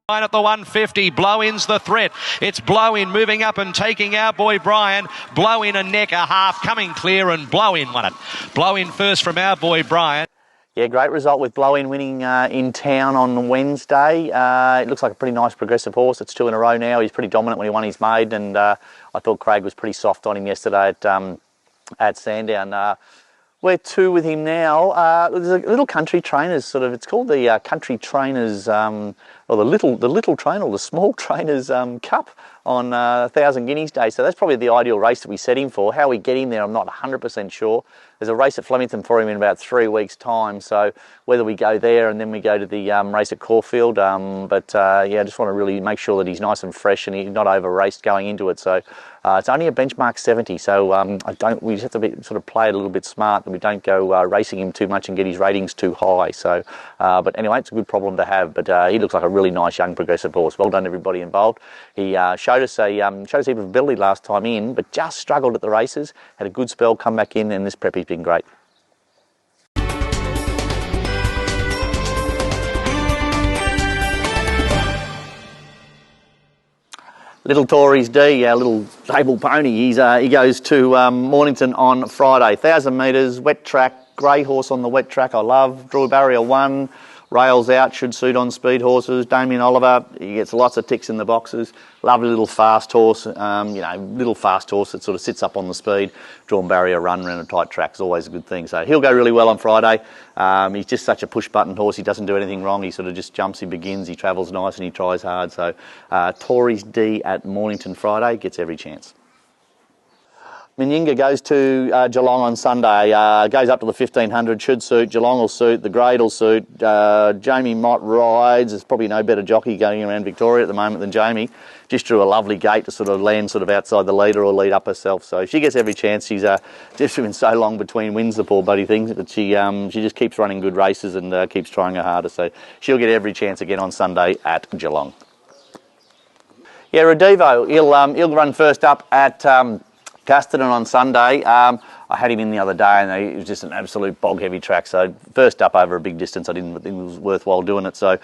At the 150, Blow-in's the threat. It's Blow-in moving up and taking our boy Brian. Blow-in a neck, a half, coming clear, and Blow-in won it. Blow-in first from our boy Brian. Yeah, great result with Blow-in winning in town on Wednesday. It looks like a pretty nice progressive horse. It's 2 in a row now. He's pretty dominant when he won his maiden, and I thought Craig was pretty soft on him yesterday at Sandown. We're 2 with him now. There's a little country trainers it's called the country trainers, or the little trainer, or the small trainers cup on 1,000 Guineas Day. So that's probably the ideal race that we set him for. How we get him there, I'm not 100% sure. There's a race at Flemington for him in about 3 weeks' time. So whether we go there and then we go to the race at Caulfield, yeah, I just want to really make sure that he's nice and fresh and he's not over-raced going into it. So it's only a benchmark 70, so we just have to sort of play it a little bit smart, that we don't go racing him too much and get his ratings too high. So, but anyway, it's a good problem to have. But he looks like a really nice young progressive horse. Well done, everybody involved. He showed us a heap of ability last time in, but just struggled at the races. Had a good spell, come back in, and this prep he's been great. Little Tori's D, our little stable pony, he goes to Mornington on Friday. 1,000 metres, wet track, grey horse on the wet track I love. Drew barrier 1, rails out, should suit on speed horses. Damien Oliver, he gets lots of ticks in the boxes. Lovely little fast horse, little fast horse that sort of sits up on the speed. Drawn barrier run around a tight track is always a good thing. So he'll go really well on Friday. He's just such a push-button horse. He doesn't do anything wrong. He sort of just jumps, he begins, he travels nice and he tries hard. So Tori's D at Mornington Friday gets every chance. Minyinga goes to Geelong on Sunday, goes up to the 1,500, should suit. Geelong will suit, the grade will suit. Jamie Mott rides. There's probably no better jockey going around Victoria at the moment than Jamie. Just drew a lovely gate to sort of land sort of outside the leader or lead up herself. So she gets every chance. She's just been so long between wins, the poor bloody thing, but she just keeps running good races and keeps trying her harder. So she'll get every chance again on Sunday at Geelong. Yeah, Redivo, he'll run first up at Casterton on Sunday. I had him in the other day and it was just an absolute bog-heavy track. So first up over a big distance, I didn't think it was worthwhile doing it. So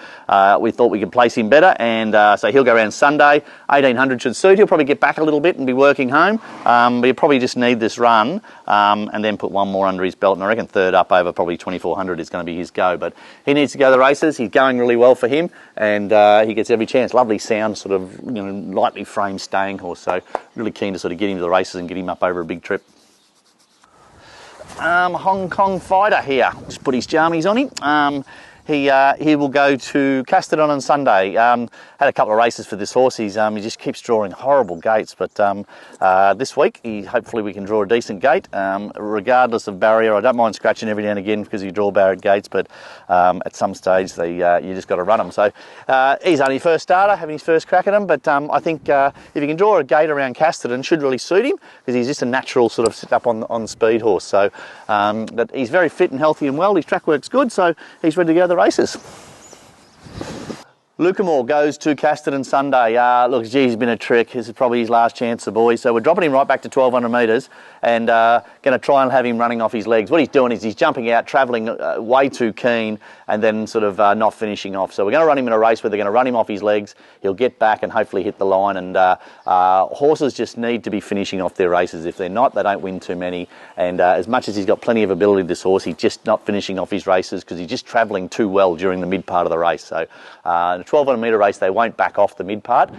we thought we could place him better, and so he'll go around Sunday. 1,800 should suit. He'll probably get back a little bit and be working home, but he'll probably just need this run and then put one more under his belt. And I reckon third up over probably 2,400 is going to be his go. But he needs to go to the races. He's going really well for him, and he gets every chance. Lovely sound, sort of lightly framed staying horse. So really keen to sort of get him to the races and get him up over a big trip. Hong Kong Fighter here. Just put his jammies on him. He will go to Casterton on Sunday. Had a couple of races for this horse. He just keeps drawing horrible gates, but this week hopefully we can draw a decent gate. Regardless of barrier, I don't mind scratching every now and again because you draw barrier gates, but at some stage you just got to run them. So he's only first starter, having his first crack at him, but I think if he can draw a gate around Casterton, should really suit him because he's just a natural sort of sit up on speed horse. So but he's very fit and healthy and well. His track work's good, so he's ready to go to the races. Lucamore goes to Casterton Sunday. Look, gee, he's been a trick. This is probably his last chance, the boy. So we're dropping him right back to 1,200 metres and going to try and have him running off his legs. What he's doing is he's jumping out, travelling way too keen, and then sort of not finishing off. So we're going to run him in a race where they're going to run him off his legs. He'll get back and hopefully hit the line. And horses just need to be finishing off their races. If they're not, they don't win too many. And as much as he's got plenty of ability, this horse, he's just not finishing off his races because he's just travelling too well during the mid part of the race. So 1,200 metre race, they won't back off the mid part.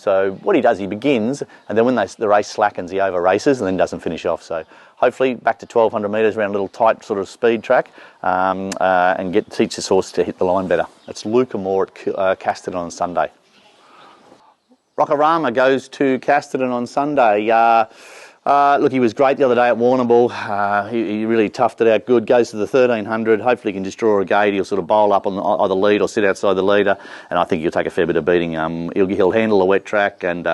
So what he does, he begins, and then when the race slackens, he over races and then doesn't finish off. So hopefully back to 1,200 metres around a little tight sort of speed track and teach this horse to hit the line better. That's Lucamore at Casterton on Sunday. Rockarama goes to Casterton on Sunday. Look, he was great the other day at Warrnambool. He really toughed it out good. Goes to the 1,300. Hopefully he can just draw a gate. He'll sort of bowl up on either lead or sit outside the leader. And I think he'll take a fair bit of beating. He'll handle a wet track. And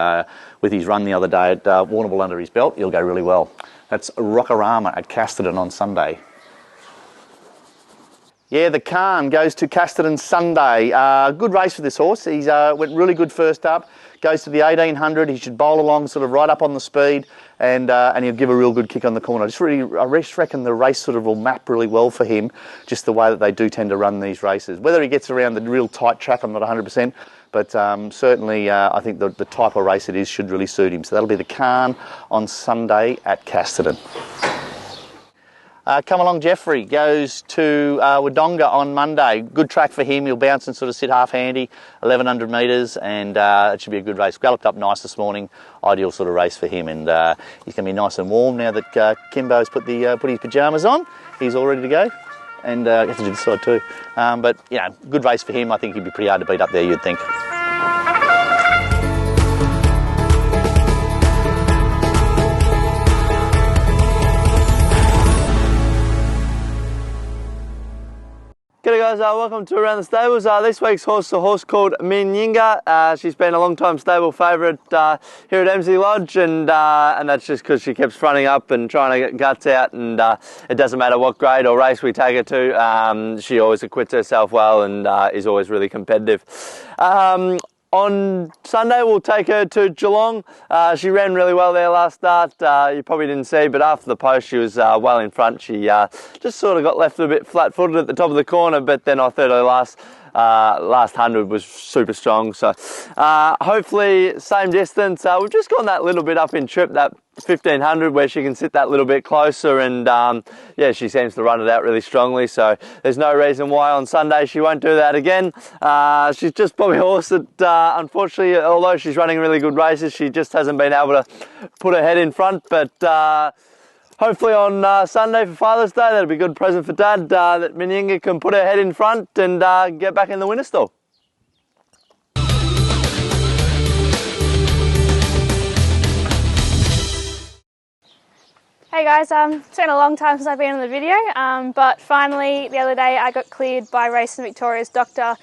with his run the other day at Warrnambool under his belt, he'll go really well. That's Rockarama at Casterton on Sunday. Yeah, the Khan goes to Casterton Sunday. Good race for this horse. He's went really good first up. Goes to the 1,800. He should bowl along sort of right up on the speed, and he'll give a real good kick on the corner. I just reckon the race sort of will map really well for him, just the way that they do tend to run these races. Whether he gets around the real tight track, I'm not 100%, but certainly I think the type of race it is should really suit him. So that'll be the Carn on Sunday at Casterton. Come Along Jeffrey goes to Wodonga on Monday. Good track for him. He'll bounce and sort of sit half handy, 1100 metres, and it should be a good race. Galloped up nice this morning. Ideal sort of race for him, and he's going to be nice and warm now that Kimbo's put his pyjamas on. He's all ready to go, and you have to do this side too. But you know, good race for him. I think he'd be pretty hard to beat up there, you'd think. G'day guys, welcome to Around the Stables. This week's horse is a horse called Minyinga. She's been a long time stable favourite here at Emsley Lodge, and that's just because she keeps fronting up and trying to get guts out, and it doesn't matter what grade or race we take her to, she always acquits herself well and is always really competitive. On Sunday, we'll take her to Geelong. She ran really well there last start. You probably didn't see, but after the post, she was well in front. She just sort of got left a bit flat-footed at the top of the corner, but then I thought her last 100 was super strong. So hopefully, same distance. We've just gone that little bit up in trip, that 1500, where she can sit that little bit closer, and yeah, she seems to run it out really strongly, so there's no reason why on Sunday she won't do that again. She's just probably a horse that unfortunately, although she's running really good races, she just hasn't been able to put her head in front, but hopefully on Sunday for Father's Day, that'll be a good present for Dad, that Minyinga can put her head in front and get back in the winner's stall. Hey guys, it's been a long time since I've been on the video, but finally the other day I got cleared by Racing Victoria's doctor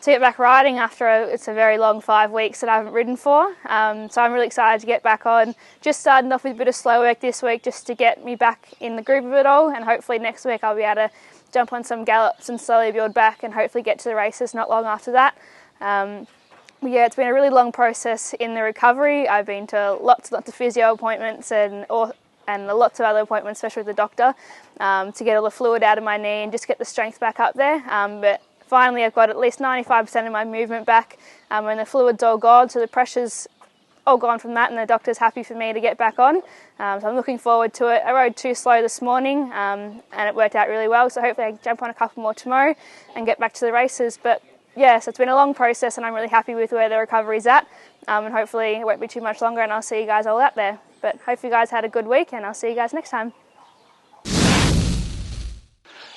to get back riding after it's a very long 5 weeks that I haven't ridden for. So I'm really excited to get back on. Just starting off with a bit of slow work this week just to get me back in the groove of it all, and hopefully next week I'll be able to jump on some gallops and slowly build back and hopefully get to the races not long after that. Yeah, it's been a really long process in the recovery. I've been to lots of physio appointments and lots of other appointments, especially with the doctor, to get all the fluid out of my knee and just get the strength back up there. But finally I've got at least 95% of my movement back, and the fluid's all gone, so the pressure's all gone from that, and the doctor's happy for me to get back on. So I'm looking forward to it. I rode too slow this morning, and it worked out really well, so hopefully I can jump on a couple more tomorrow and get back to the races. But yeah, so it's been a long process, and I'm really happy with where the recovery's at, and hopefully it won't be too much longer, and I'll see you guys all out there. But hope you guys had a good week, and I'll see you guys next time.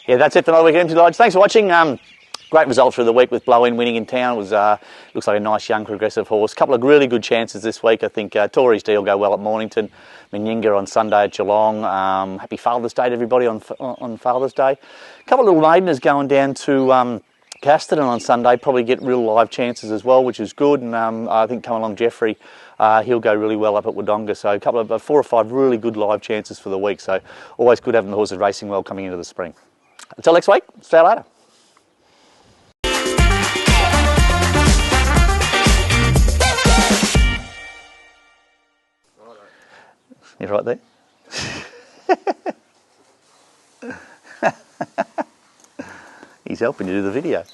Yeah, that's it for another week at Emsley Lodge. Thanks for watching. Great results through the week with Blow In winning in town. It was looks like a nice young progressive horse. A couple of really good chances this week. I think Tori's deal go well at Mornington. Minyinga on Sunday at Geelong. Happy Father's Day to everybody on Father's Day. A couple of little maideners going down to Casterton on Sunday. Probably get real live chances as well, which is good. And I think Come Along Jeffrey, he'll go really well up at Wodonga. So a couple of 4 or 5 really good live chances for the week. So always good having the horses racing well coming into the spring. Until next week, see you later. You're right there. He's helping you do the video.